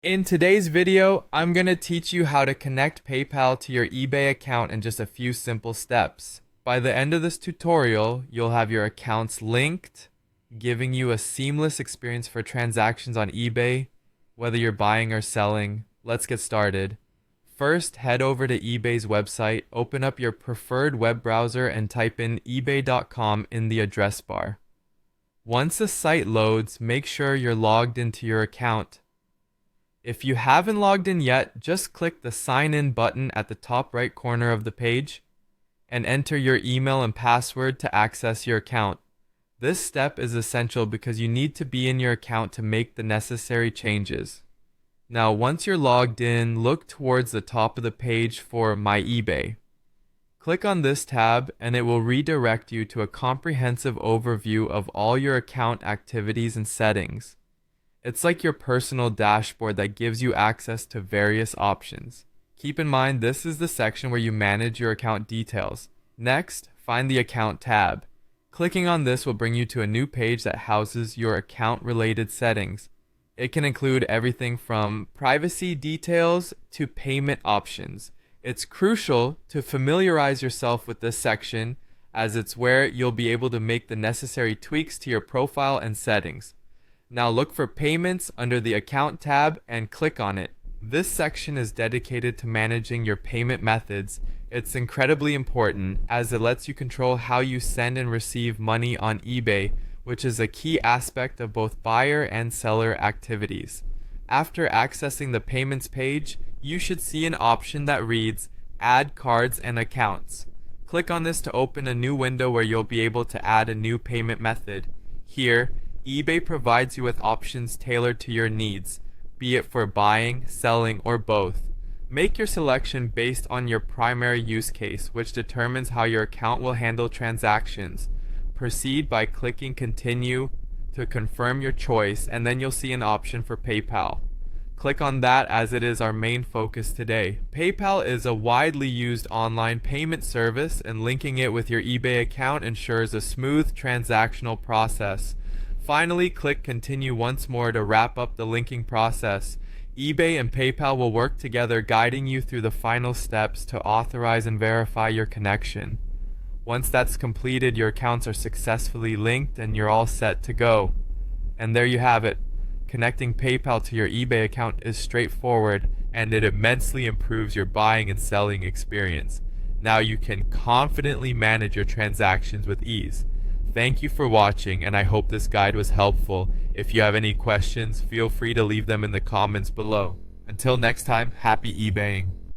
In today's video, I'm going to teach you how to connect PayPal to your eBay account in just a few simple steps. By the end of this tutorial, you'll have your accounts linked, giving you a seamless experience for transactions on eBay, whether you're buying or selling. Let's get started. First, head over to eBay's website, open up your preferred web browser and type in ebay.com in the address bar. Once the site loads, make sure you're logged into your account. If you haven't logged in yet, just click the sign in button at the top right corner of the page and enter your email and password to access your account. This step is essential because you need to be in your account to make the necessary changes. Now, once you're logged in, look towards the top of the page for My eBay. Click on this tab and it will redirect you to a comprehensive overview of all your account activities and settings. It's like your personal dashboard that gives you access to various options. Keep in mind, this is the section where you manage your account details. Next, find the Account tab. Clicking on this will bring you to a new page that houses your account-related settings. It can include everything from privacy details to payment options. It's crucial to familiarize yourself with this section, as it's where you'll be able to make the necessary tweaks to your profile and settings. Now look for Payments under the Account tab and click on it. This section is dedicated to managing your payment methods. It's incredibly important as it lets you control how you send and receive money on eBay, which is a key aspect of both buyer and seller activities. After accessing the Payments page, you should see an option that reads Add Cards and Accounts. Click on this to open a new window where you'll be able to add a new payment method. Here, eBay provides you with options tailored to your needs, be it for buying, selling, or both. Make your selection based on your primary use case, which determines how your account will handle transactions. Proceed by clicking Continue to confirm your choice, and then you'll see an option for PayPal. Click on that as it is our main focus today. PayPal is a widely used online payment service, and linking it with your eBay account ensures a smooth transactional process. Finally, click Continue once more to wrap up the linking process. eBay and PayPal will work together, guiding you through the final steps to authorize and verify your connection. Once that's completed, your accounts are successfully linked and you're all set to go. And there you have it. Connecting PayPal to your eBay account is straightforward, and it immensely improves your buying and selling experience. Now you can confidently manage your transactions with ease. Thank you for watching, and I hope this guide was helpful. If you have any questions, feel free to leave them in the comments below. Until next time, happy eBaying.